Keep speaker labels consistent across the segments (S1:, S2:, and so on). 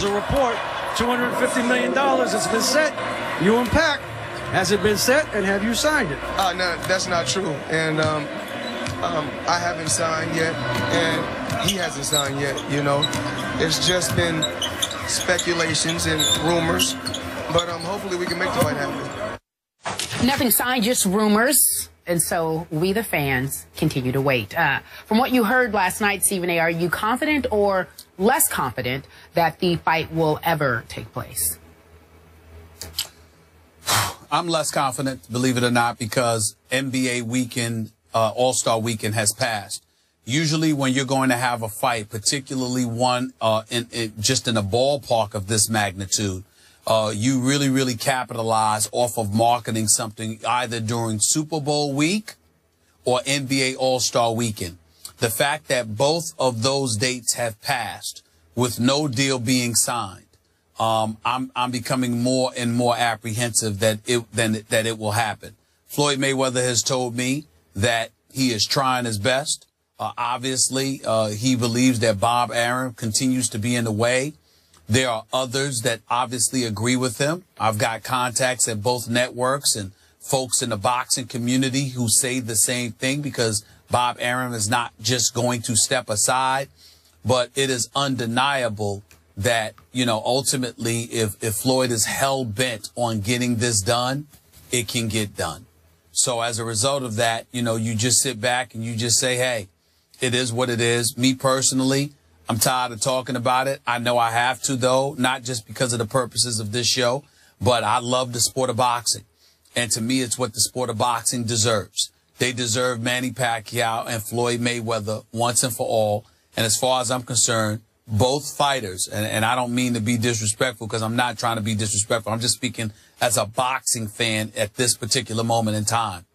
S1: There's a report, $250 million has been set. You and Pac, has it been set, and have you signed it?
S2: No, that's not true. And I haven't signed yet, and he hasn't signed yet, you know. It's just been speculations and rumors, but hopefully we can make the fight happen.
S3: Nothing signed, just rumors. And so we, the fans, continue to wait. From what you heard last night, Stephen A., are you confident or less confident that the fight will ever take place?
S4: I'm less confident, believe it or not, because NBA weekend, All-Star weekend has passed. Usually when you're going to have a fight, particularly one just in a ballpark of this magnitude, you really capitalize off of marketing something either during Super Bowl week or NBA All-Star weekend. The fact that both of those dates have passed with no deal being signed, I'm becoming more and more apprehensive that it will happen. Floyd Mayweather has told me that he is trying his best. Obviously, he believes that Bob Arum continues to be in the way. There are others that obviously agree with him. I've got contacts at both networks and folks in the boxing community who say the same thing, because Bob Arum is not just going to step aside. But it is undeniable that, you know, ultimately, if Floyd is hell-bent on getting this done, it can get done. So as a result of that, you know, you just sit back and you just say, hey, it is what it is. Me personally, I'm tired of talking about it. I know I have to, though, not just because of the purposes of this show, but I love the sport of boxing. And to me, it's what the sport of boxing deserves. They deserve Manny Pacquiao and Floyd Mayweather once and for all. And as far as I'm concerned, both fighters, and I don't mean to be disrespectful because I'm not trying to be disrespectful. I'm just speaking as a boxing fan at this particular moment in time.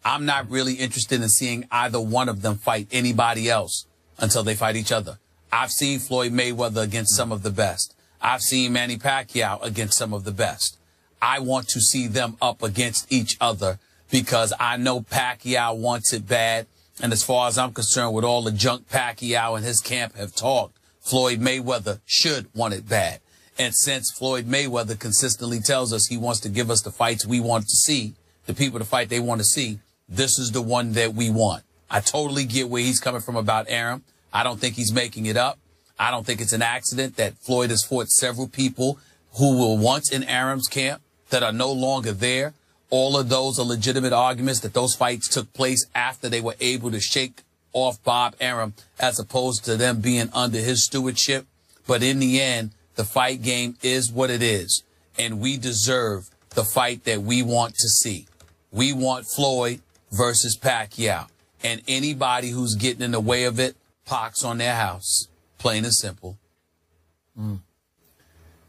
S4: I'm not really interested in seeing either one of them fight anybody else until they fight each other. I've seen Floyd Mayweather against some of the best. I've seen Manny Pacquiao against some of the best. I want to see them up against each other because I know Pacquiao wants it bad. And as far as I'm concerned, with all the junk Pacquiao and his camp have talked, Floyd Mayweather should want it bad. And since Floyd Mayweather consistently tells us he wants to give us the fights we want to see, the people to fight they want to see, this is the one that we want. I totally get where he's coming from about Arum. I don't think he's making it up. I don't think it's an accident that Floyd has fought several people who were once in Arum's camp that are no longer there. All of those are legitimate arguments that those fights took place after they were able to shake off Bob Arum as opposed to them being under his stewardship. But in the end, the fight game is what it is. And we deserve the fight that we want to see. We want Floyd versus Pacquiao. And anybody who's getting in the way of it, pox on their house. Plain and simple.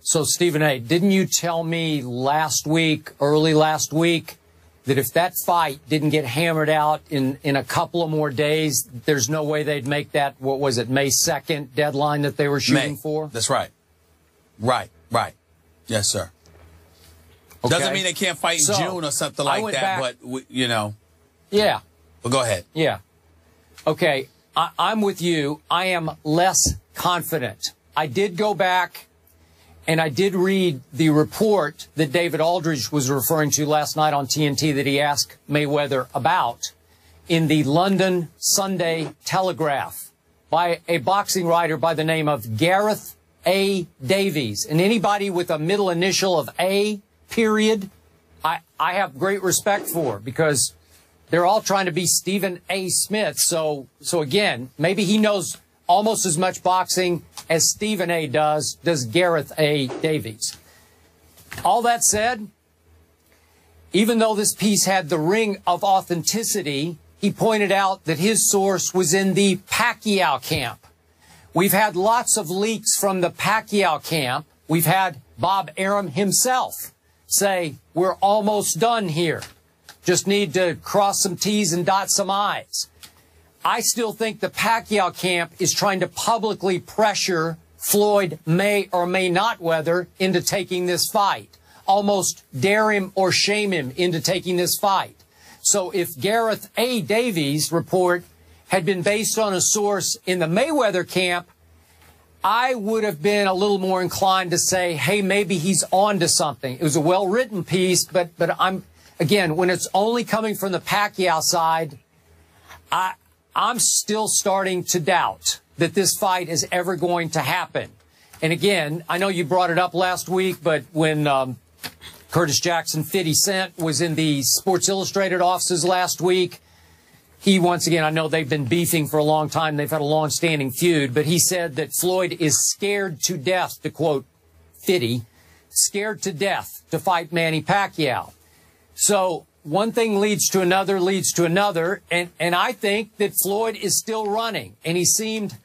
S5: So, Stephen A., didn't you tell me early last week, that if that fight didn't get hammered out in a couple of more days, there's no way they'd make that, what was it, May 2nd deadline that they were shooting for?
S4: That's right. Right. Yes, sir. Okay. Doesn't mean they can't fight in June or something like that, but, you know.
S5: Yeah.
S4: Well, go ahead.
S5: Yeah. Okay. I'm with you. I am less confident. I did go back and I did read the report that David Aldridge was referring to last night on TNT that he asked Mayweather about in the London Sunday Telegraph by a boxing writer by the name of Gareth A. Davies. And anybody with a middle initial of A, period, I have great respect for, because they're all trying to be Stephen A. Smith. So again, maybe he knows almost as much boxing as Stephen A. does Gareth A. Davies. All that said, even though this piece had the ring of authenticity, he pointed out that his source was in the Pacquiao camp. We've had lots of leaks from the Pacquiao camp. We've had Bob Arum himself say, we're almost done here. Just need to cross some T's and dot some I's. I still think the Pacquiao camp is trying to publicly pressure Floyd may or may not Weather into taking this fight, almost dare him or shame him into taking this fight. So if Gareth A. Davies' report had been based on a source in the Mayweather camp, I would have been a little more inclined to say, hey, maybe he's on to something. It was a well-written piece, but again, when it's only coming from the Pacquiao side, I'm still starting to doubt that this fight is ever going to happen. And again, I know you brought it up last week, but when Curtis Jackson 50 Cent was in the Sports Illustrated offices last week, he, once again, I know they've been beefing for a long time. They've had a long-standing feud, but he said that Floyd is scared to death, to quote 50, scared to death to fight Manny Pacquiao. So one thing leads to another, and I think that Floyd is still running. And he seemed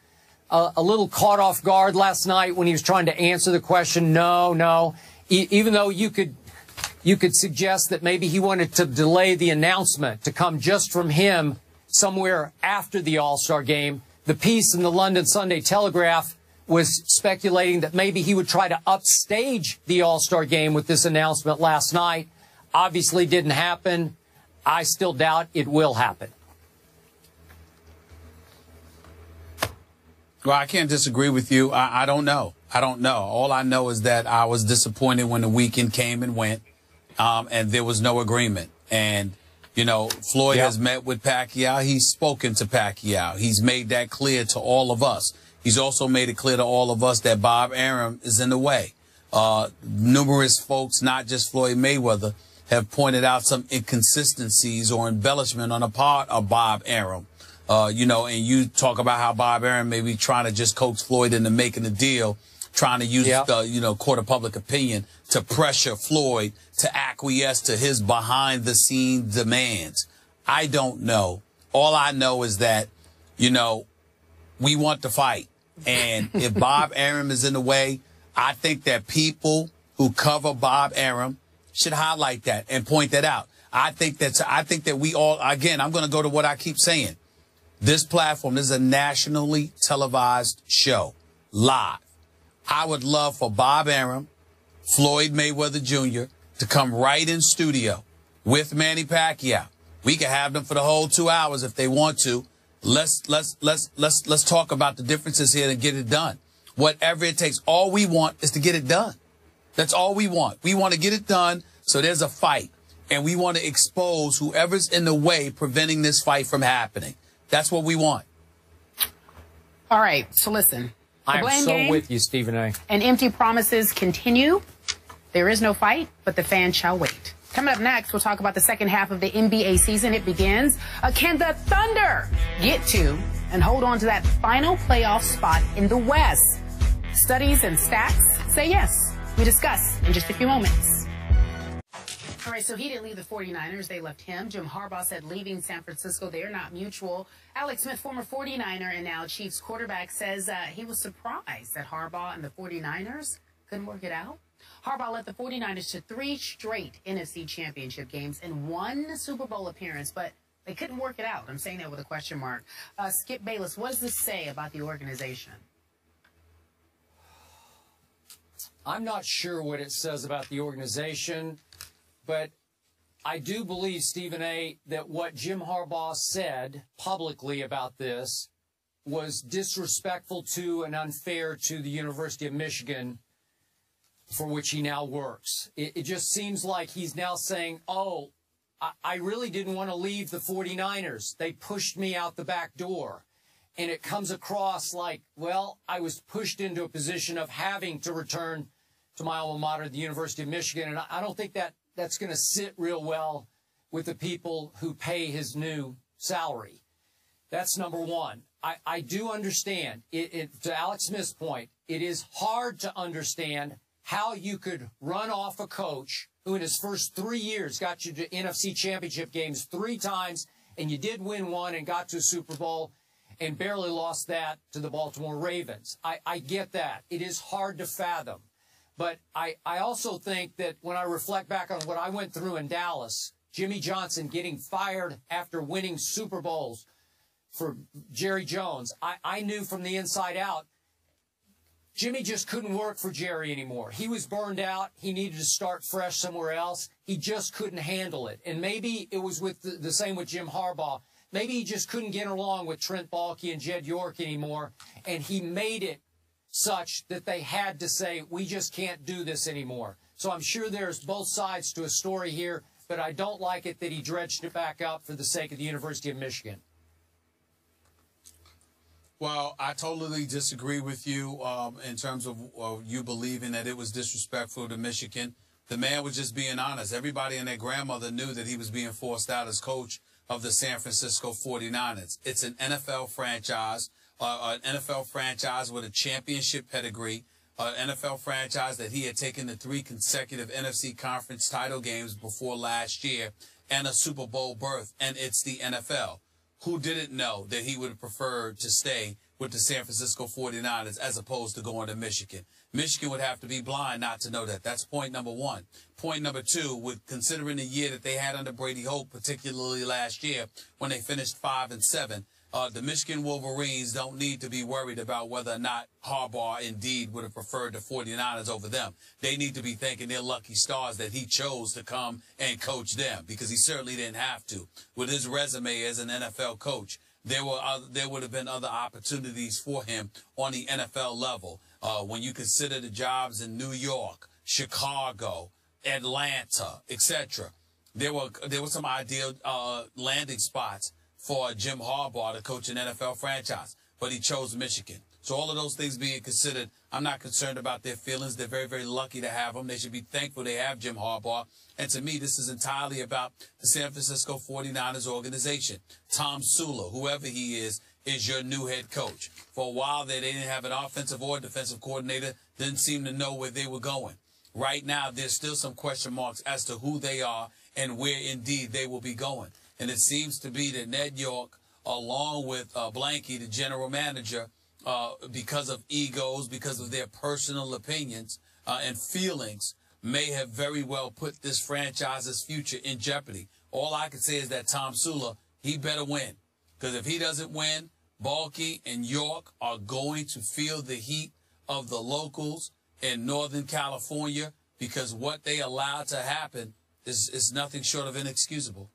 S5: a little caught off guard last night when he was trying to answer the question, no. Even though you could suggest that maybe he wanted to delay the announcement to come just from him somewhere after the All-Star game. The piece in the London Sunday Telegraph was speculating that maybe he would try to upstage the All-Star game with this announcement last night. Obviously didn't happen. I still doubt it will happen.
S4: Well, I can't disagree with you. I don't know. All I know is that I was disappointed when the weekend came and went, and there was no agreement. And, you know, Floyd has met with Pacquiao. He's spoken to Pacquiao. He's made that clear to all of us. He's also made it clear to all of us that Bob Arum is in the way. Numerous folks, not just Floyd Mayweather, have pointed out some inconsistencies or embellishment on the part of Bob Arum. You know, and you talk about how Bob Arum may be trying to just coax Floyd into making a deal, trying to use the, you know, court of public opinion to pressure Floyd to acquiesce to his behind-the-scenes demands. I don't know. All I know is that, you know, we want to fight. And if Bob Arum is in the way, I think that people who cover Bob Arum should highlight that and point that out. I think that we all, again, I'm going to go to what I keep saying. This platform, this is a nationally televised show, live. I would love for Bob Arum, Floyd Mayweather Jr. to come right in studio with Manny Pacquiao. We can have them for the whole 2 hours if they want to. Let's talk about the differences here and get it done. Whatever it takes. All we want is to get it done. That's all we want. We want to get it done so there's a fight. And we want to expose whoever's in the way preventing this fight from happening. That's what we want.
S3: All right, so listen.
S5: I am so with you, Stephen A.
S3: And empty promises continue. There is no fight, but the fans shall wait. Coming up next, we'll talk about the second half of the NBA season. It begins. Can the Thunder get to and hold on to that final playoff spot in the West? Studies and stats say yes. We discuss in just a few moments. All right, so he didn't leave the 49ers. They left him. Jim Harbaugh said leaving San Francisco, they're not mutual. Alex Smith, former 49er and now Chiefs quarterback, says he was surprised that Harbaugh and the 49ers couldn't work it out. Harbaugh led the 49ers to 3 straight NFC championship games and 1 Super Bowl appearance, but they couldn't work it out. I'm saying that with a question mark. Skip Bayless, what does this say about the organization?
S5: I'm not sure what it says about the organization, but I do believe, Stephen A., that what Jim Harbaugh said publicly about this was disrespectful to and unfair to the University of Michigan, for which he now works. It just seems like he's now saying, oh, I really didn't want to leave the 49ers. They pushed me out the back door. And it comes across like, well, I was pushed into a position of having to return to my alma mater, the University of Michigan. And I don't think that's going to sit real well with the people who pay his new salary. That's number one. I do understand, to Alex Smith's point, it is hard to understand how you could run off a coach who in his first 3 years got you to NFC championship games 3 times, and you did win 1 and got to a Super Bowl and barely lost that to the Baltimore Ravens. I get that. It is hard to fathom. But I also think that when I reflect back on what I went through in Dallas, Jimmy Johnson getting fired after winning Super Bowls for Jerry Jones, I knew from the inside out, Jimmy just couldn't work for Jerry anymore. He was burned out. He needed to start fresh somewhere else. He just couldn't handle it. And maybe it was with the same with Jim Harbaugh. Maybe he just couldn't get along with Trent Baalke and Jed York anymore, and he made it such that they had to say, we just can't do this anymore. So I'm sure there's both sides to a story here, but I don't like it that he dredged it back up for the sake of the University of Michigan.
S4: Well, I totally disagree with you in terms of you believing that it was disrespectful to Michigan. The man was just being honest. Everybody and their grandmother knew that he was being forced out as coach of the San Francisco 49ers. It's an NFL franchise, with a championship pedigree, an NFL franchise that he had taken to 3 consecutive NFC conference title games before last year and a Super Bowl berth, and it's the NFL. Who didn't know that he would have preferred to stay with the San Francisco 49ers as opposed to going to Michigan? Michigan would have to be blind not to know that. That's point number one. Point number two, with considering the year that they had under Brady Hoke, particularly last year when they finished 5-7, the Michigan Wolverines don't need to be worried about whether or not Harbaugh indeed would have preferred the 49ers over them. They need to be thanking their lucky stars that he chose to come and coach them, because he certainly didn't have to. With his resume as an NFL coach, there would have been other opportunities for him on the NFL level. When you consider the jobs in New York, Chicago, Atlanta, etc., there were some ideal landing spots for Jim Harbaugh to coach an NFL franchise, but he chose Michigan. So all of those things being considered, I'm not concerned about their feelings. They're very, very lucky to have him. They should be thankful they have Jim Harbaugh. And to me, this is entirely about the San Francisco 49ers organization. Tom Sula, whoever he is your new head coach. For a while there, they didn't have an offensive or defensive coordinator, didn't seem to know where they were going. Right now, there's still some question marks as to who they are and where indeed they will be going. And it seems to be that Ned York, along with Blanky, the general manager, because of egos, because of their personal opinions and feelings, may have very well put this franchise's future in jeopardy. All I can say is that Tom Sula, he better win. Because if he doesn't win, Balky and York are going to feel the heat of the locals in Northern California, because what they allowed to happen is nothing short of inexcusable.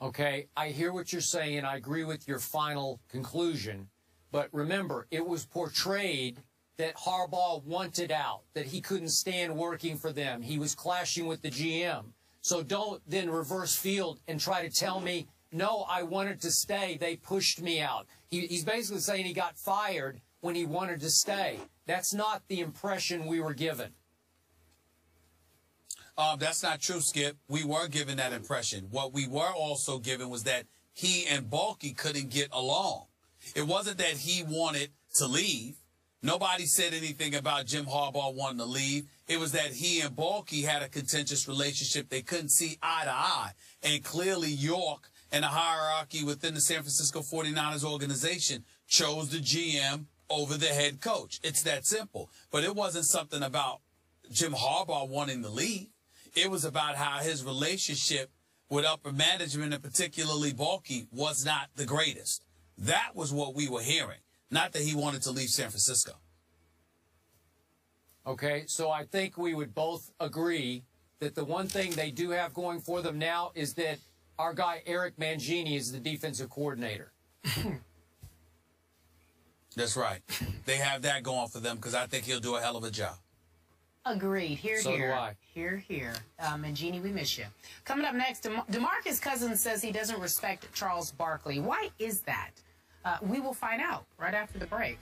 S5: Okay, I hear what you're saying, and I agree with your final conclusion. But remember, it was portrayed that Harbaugh wanted out, that he couldn't stand working for them. He was clashing with the GM. So don't then reverse field and try to tell me, no, I wanted to stay. They pushed me out. He's basically saying he got fired when he wanted to stay. That's not the impression we were given.
S4: That's not true, Skip. We were given that impression. What we were also given was that he and Balky couldn't get along. It wasn't that he wanted to leave. Nobody said anything about Jim Harbaugh wanting to leave. It was that he and Balky had a contentious relationship. They couldn't see eye to eye. And clearly York and the hierarchy within the San Francisco 49ers organization chose the GM over the head coach. It's that simple. But it wasn't something about Jim Harbaugh wanting to leave. It was about how his relationship with upper management, and particularly Balky, was not the greatest. That was what we were hearing, not that he wanted to leave San Francisco.
S5: Okay, so I think we would both agree that the one thing they do have going for them now is that our guy Eric Mangini is the defensive coordinator.
S4: That's right. They have that going for them, because I think he'll do a hell of a job.
S3: Agreed. Here,
S5: so
S3: here.
S5: Do I.
S3: Here. Mangini, we miss you. Coming up next, DeMarcus Cousins says he doesn't respect Charles Barkley. Why is that? We will find out right after the break.